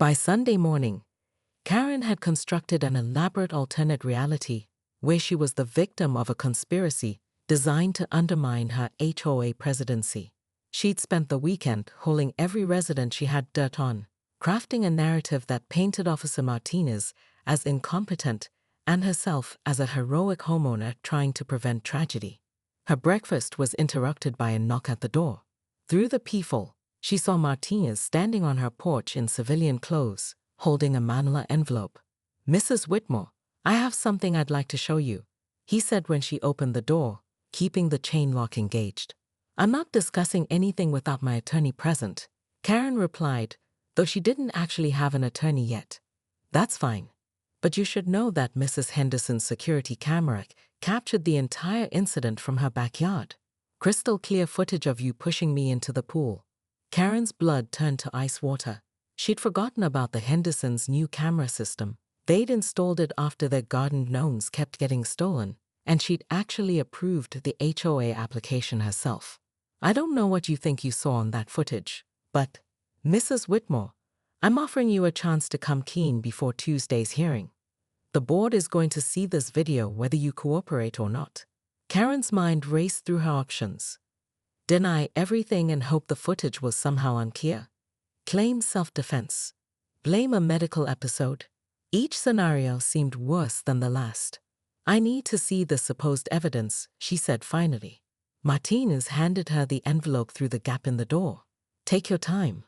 By Sunday morning, Karen had constructed an elaborate alternate reality where she was the victim of a conspiracy designed to undermine her HOA presidency. She'd spent the weekend holding every resident she had dirt on, crafting a narrative that painted Officer Martinez as incompetent and herself as a heroic homeowner trying to prevent tragedy. Her breakfast was interrupted by a knock at the door. Through the peephole, she saw Martinez standing on her porch in civilian clothes, holding a manila envelope. "Mrs. Whitmore, I have something I'd like to show you," he said when she opened the door, keeping the chain lock engaged. "I'm not discussing anything without my attorney present," Karen replied, though she didn't actually have an attorney yet. "That's fine. But you should know that Mrs. Henderson's security camera captured the entire incident from her backyard. Crystal clear footage of you pushing me into the pool." Karen's blood turned to ice water. She'd forgotten about the Hendersons' new camera system. They'd installed it after their garden gnomes kept getting stolen, and she'd actually approved the HOA application herself. "I don't know what you think you saw on that footage, but, Mrs. Whitmore, I'm offering you a chance to come clean before Tuesday's hearing. The board is going to see this video whether you cooperate or not." Karen's mind raced through her options. Deny everything and hope the footage was somehow unclear. Claim self-defense. Blame a medical episode. Each scenario seemed worse than the last. "I need to see the supposed evidence," she said finally. Martinez handed her the envelope through the gap in the door. "Take your time.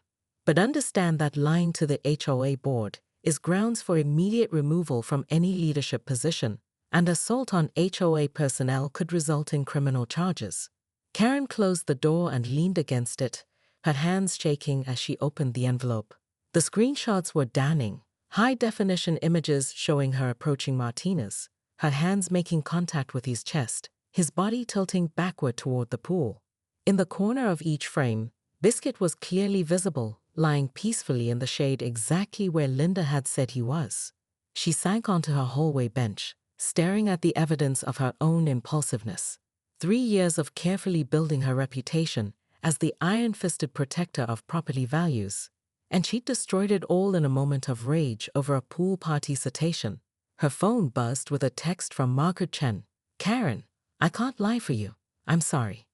But understand that lying to the HOA board is grounds for immediate removal from any leadership position, and assault on HOA personnel could result in criminal charges." Karen closed the door and leaned against it, her hands shaking as she opened the envelope. The screenshots were damning, high-definition images showing her approaching Martinez, her hands making contact with his chest, his body tilting backward toward the pool. In the corner of each frame, Biscuit was clearly visible, lying peacefully in the shade exactly where Linda had said he was. She sank onto her hallway bench, staring at the evidence of her own impulsiveness. 3 years of carefully building her reputation as the iron-fisted protector of property values, and she'd destroyed it all in a moment of rage over a pool party citation. Her phone buzzed with a text from Margaret Chen. "Karen, I can't lie for you. I'm sorry."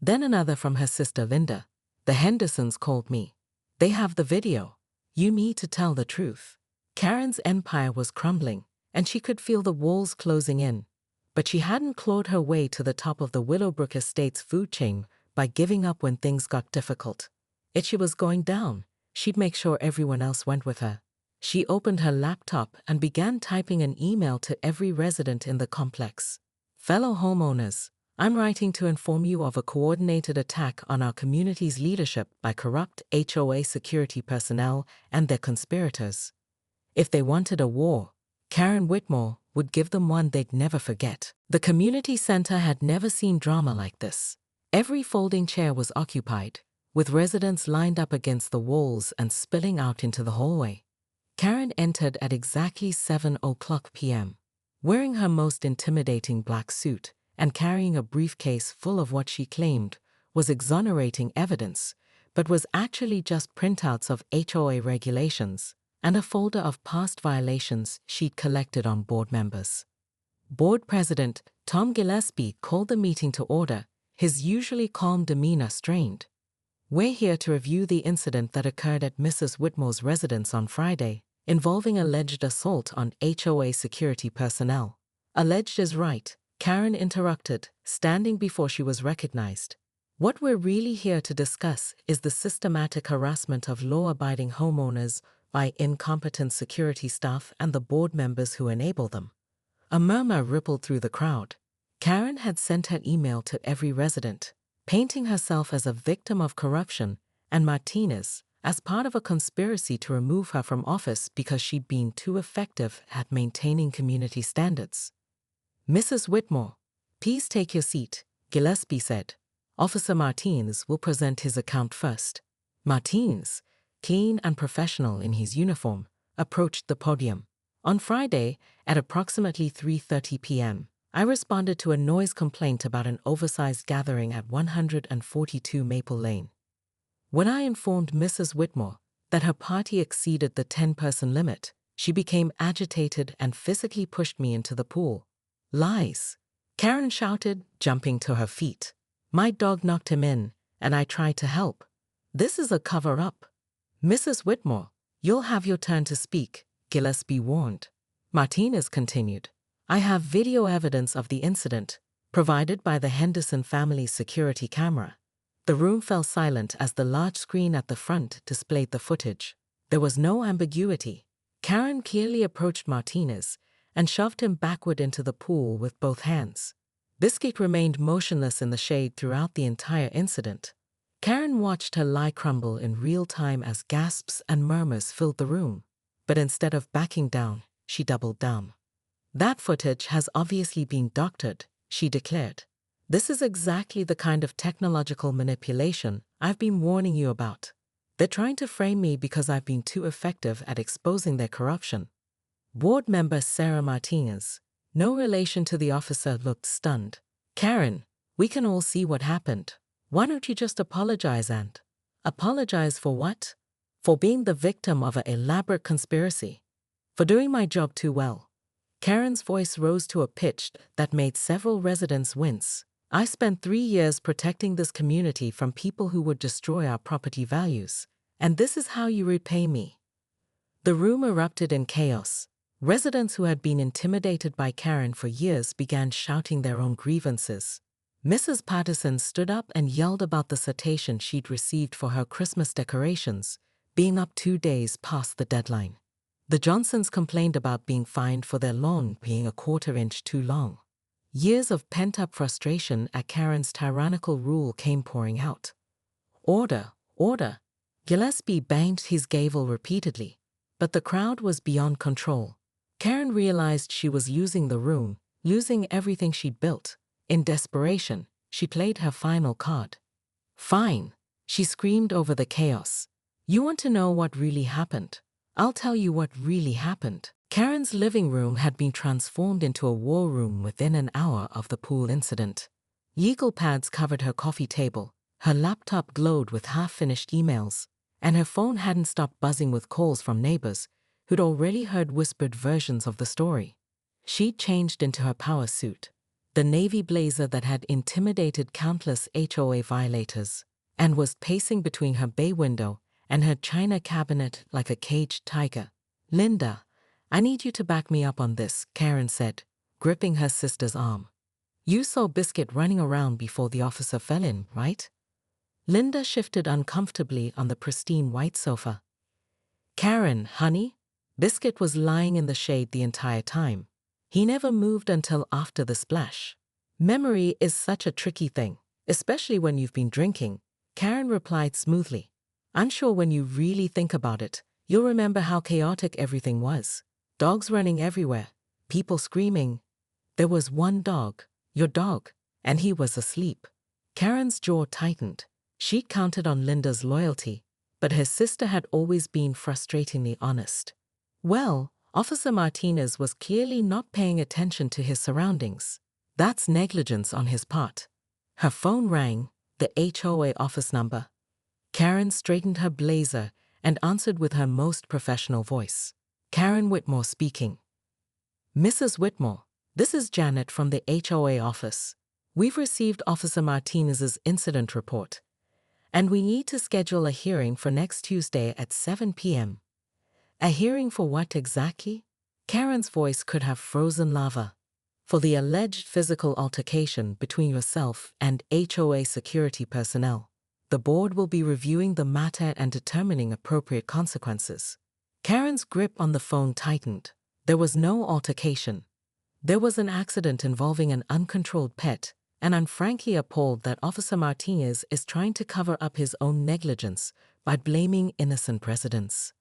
Then another from her sister Linda. "The Hendersons called me. They have the video. You need to tell the truth." Karen's empire was crumbling, and she could feel the walls closing in. But she hadn't clawed her way to the top of the Willowbrook Estate's food chain by giving up when things got difficult. If she was going down, she'd make sure everyone else went with her. She opened her laptop and began typing an email to every resident in the complex. "Fellow homeowners, I'm writing to inform you of a coordinated attack on our community's leadership by corrupt HOA security personnel and their conspirators. If they wanted a war, Karen Whitmore would give them one they'd never forget." The community center had never seen drama like this. Every folding chair was occupied, with residents lined up against the walls and spilling out into the hallway. Karen entered at exactly 7:00 p.m. Wearing her most intimidating black suit and carrying a briefcase full of what she claimed was exonerating evidence, but was actually just printouts of HOA regulations and a folder of past violations she'd collected on board members. Board President Tom Gillespie called the meeting to order, his usually calm demeanor strained. "We're here to review the incident that occurred at Mrs. Whitmore's residence on Friday, involving alleged assault on HOA security personnel." "Alleged is right," Karen interrupted, standing before she was recognized. "What we're really here to discuss is the systematic harassment of law-abiding homeowners by incompetent security staff and the board members who enable them." A murmur rippled through the crowd. Karen had sent her email to every resident, painting herself as a victim of corruption and Martinez as part of a conspiracy to remove her from office because she'd been too effective at maintaining community standards. "Mrs. Whitmore, please take your seat," Gillespie said. "Officer Martinez will present his account first." Martinez, clean and professional in his uniform, approached the podium. "On Friday, at approximately 3:30 p.m., I responded to a noise complaint about an oversized gathering at 142 Maple Lane. When I informed Mrs. Whitmore that her party exceeded the 10-person limit. She became agitated and physically pushed me into the pool. Lies, Karen shouted, jumping to her feet. My dog knocked him in, and I tried to help. This is a cover-up. Mrs. Whitmore, you'll have your turn to speak, Gillespie warned. Martinez continued. I have video evidence of the incident, provided by the Henderson family's security camera. The room fell silent as the large screen at the front displayed the footage. There was no ambiguity. Karen clearly approached Martinez and shoved him backward into the pool with both hands. Biscuit remained motionless in the shade throughout the entire incident. Karen watched her lie crumble in real time as gasps and murmurs filled the room. But instead of backing down, she doubled down. That footage has obviously been doctored, she declared. This is exactly the kind of technological manipulation I've been warning you about. They're trying to frame me because I've been too effective at exposing their corruption. Board member Sarah Martinez, no relation to the officer, looked stunned. Karen, we can all see what happened. Why don't you just apologize and... Apologize for what? For being the victim of an elaborate conspiracy. For doing my job too well. Karen's voice rose to a pitch that made several residents wince. I spent 3 years protecting this community from people who would destroy our property values, and this is how you repay me. The room erupted in chaos. Residents who had been intimidated by Karen for years began shouting their own grievances. Mrs. Patterson stood up and yelled about the citation she'd received for her Christmas decorations, being up 2 days past the deadline. The Johnsons complained about being fined for their lawn being a 1/4 inch too long. Years of pent-up frustration at Karen's tyrannical rule came pouring out. Order, order. Gillespie banged his gavel repeatedly, but the crowd was beyond control. Karen realized she was losing the room, losing everything she'd built. In desperation, she played her final card. Fine, she screamed over the chaos. You want to know what really happened? I'll tell you what really happened. Karen's living room had been transformed into a war room within an hour of the pool incident. Legal pads covered her coffee table, her laptop glowed with half-finished emails, and her phone hadn't stopped buzzing with calls from neighbors who'd already heard whispered versions of the story. She'd changed into her power suit, the navy blazer that had intimidated countless HOA violators, and was pacing between her bay window and her china cabinet like a caged tiger. Linda, I need you to back me up on this, Karen said, gripping her sister's arm. You saw Biscuit running around before the officer fell in, right? Linda shifted uncomfortably on the pristine white sofa. Karen, honey, Biscuit was lying in the shade the entire time. He never moved until after the splash. Memory is such a tricky thing, especially when you've been drinking, Karen replied smoothly. I'm sure when you really think about it, you'll remember how chaotic everything was. Dogs running everywhere, people screaming. There was one dog, your dog, and he was asleep. Karen's jaw tightened. She counted on Linda's loyalty, but her sister had always been frustratingly honest. Well, Officer Martinez was clearly not paying attention to his surroundings. That's negligence on his part. Her phone rang, the HOA office number. Karen straightened her blazer and answered with her most professional voice. Karen Whitmore speaking. Mrs. Whitmore, this is Janet from the HOA office. We've received Officer Martinez's incident report, and we need to schedule a hearing for next Tuesday at 7 p.m. A hearing for what exactly? Karen's voice could have frozen lava. For the alleged physical altercation between yourself and HOA security personnel. The board will be reviewing the matter and determining appropriate consequences. Karen's grip on the phone tightened. There was no altercation. There was an accident involving an uncontrolled pet, and I'm frankly appalled that Officer Martinez is trying to cover up his own negligence by blaming innocent residents.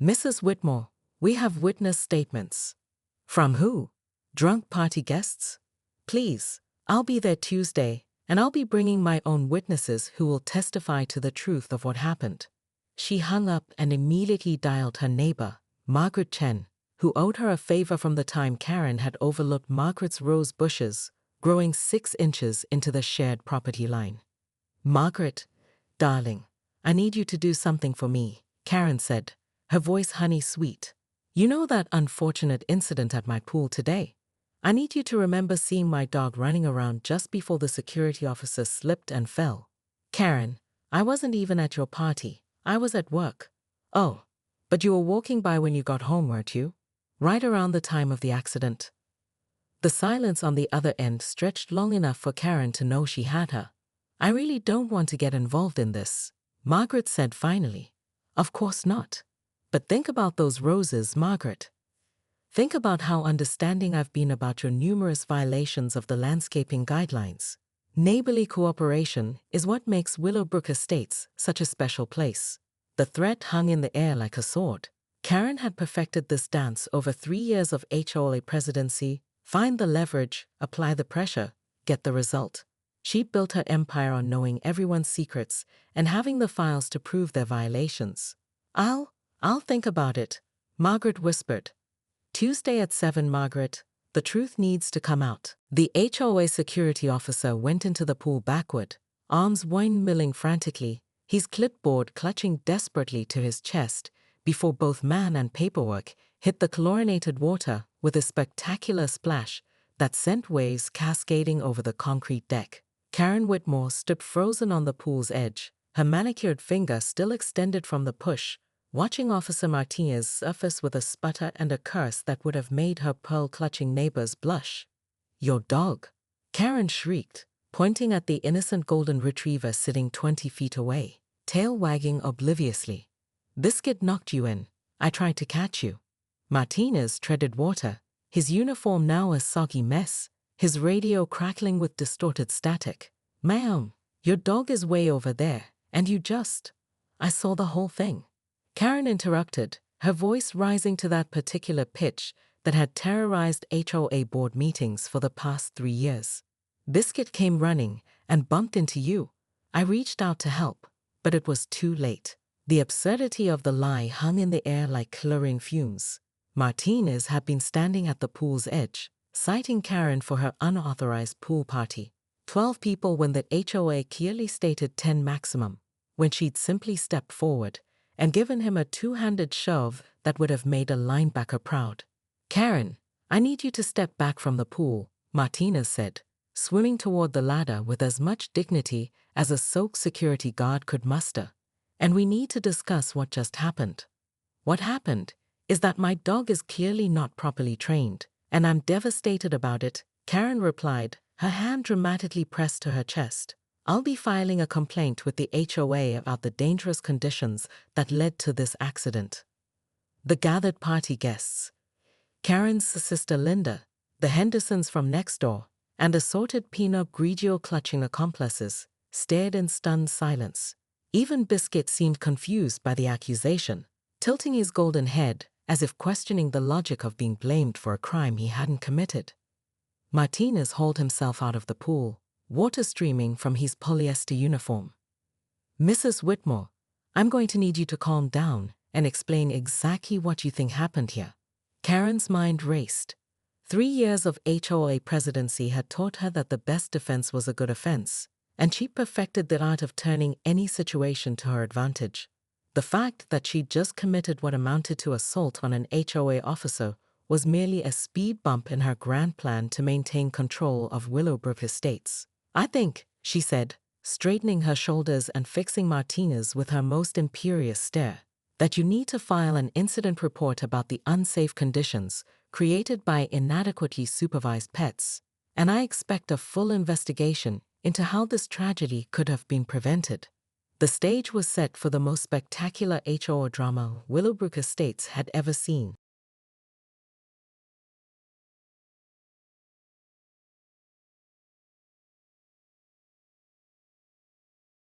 Mrs. Whitmore, we have witness statements. From who? Drunk party guests? Please, I'll be there Tuesday, and I'll be bringing my own witnesses who will testify to the truth of what happened. She hung up and immediately dialed her neighbor, Margaret Chen, who owed her a favor from the time Karen had overlooked Margaret's rose bushes, growing 6 inches into the shared property line. Margaret, darling, I need you to do something for me, Karen said, her voice honey-sweet. You know that unfortunate incident at my pool today? I need you to remember seeing my dog running around just before the security officer slipped and fell. Karen, I wasn't even at your party. I was at work. Oh, but you were walking by when you got home, weren't you? Right around the time of the accident. The silence on the other end stretched long enough for Karen to know she had her. I really don't want to get involved in this, Margaret said finally. Of course not. But think about those roses, Margaret. Think about how understanding I've been about your numerous violations of the landscaping guidelines. Neighborly cooperation is what makes Willowbrook Estates such a special place. The threat hung in the air like a sword. Karen had perfected this dance over 3 years of HOA presidency. Find the leverage, apply the pressure, get the result. She'd built her empire on knowing everyone's secrets and having the files to prove their violations. I'll think about it, Margaret whispered. Tuesday at 7, Margaret. The truth needs to come out. The HOA security officer went into the pool backward, arms windmilling frantically, his clipboard clutching desperately to his chest, before both man and paperwork hit the chlorinated water with a spectacular splash that sent waves cascading over the concrete deck. Karen Whitmore stood frozen on the pool's edge, her manicured finger still extended from the push, watching Officer Martinez surface with a sputter and a curse that would have made her pearl-clutching neighbors blush. Your dog, Karen shrieked, pointing at the innocent golden retriever sitting 20 feet away, tail wagging obliviously. Biscuit knocked you in. I tried to catch you. Martinez treaded water, his uniform now a soggy mess, his radio crackling with distorted static. Ma'am, your dog is way over there, and you just... I saw the whole thing. Karen interrupted, her voice rising to that particular pitch that had terrorized HOA board meetings for the past 3 years. Biscuit came running and bumped into you. I reached out to help, but it was too late. The absurdity of the lie hung in the air like chlorine fumes. Martinez had been standing at the pool's edge, citing Karen for her unauthorized pool party. 12 people when the HOA clearly stated 10 maximum, when she'd simply stepped forward and given him a two-handed shove that would have made a linebacker proud. Karen, I need you to step back from the pool, Martinez said, swimming toward the ladder with as much dignity as a soaked security guard could muster. And we need to discuss what just happened. What happened is that my dog is clearly not properly trained, and I'm devastated about it, Karen replied, her hand dramatically pressed to her chest. I'll be filing a complaint with the HOA about the dangerous conditions that led to this accident. The gathered party guests, Karen's sister Linda, the Hendersons from next door, and assorted Pinot Grigio-clutching accomplices, stared in stunned silence. Even Biscuit seemed confused by the accusation, tilting his golden head as if questioning the logic of being blamed for a crime he hadn't committed. Martinez hauled himself out of the pool, water streaming from his polyester uniform. Mrs. Whitmore, I'm going to need you to calm down and explain exactly what you think happened here. Karen's mind raced. 3 years of HOA presidency had taught her that the best defense was a good offense, and she perfected the art of turning any situation to her advantage. The fact that she'd just committed what amounted to assault on an HOA officer was merely a speed bump in her grand plan to maintain control of Willowbrook Estates. I think, she said, straightening her shoulders and fixing Martinez with her most imperious stare, that you need to file an incident report about the unsafe conditions created by inadequately supervised pets, and I expect a full investigation into how this tragedy could have been prevented. The stage was set for the most spectacular HOA drama Willowbrook Estates had ever seen.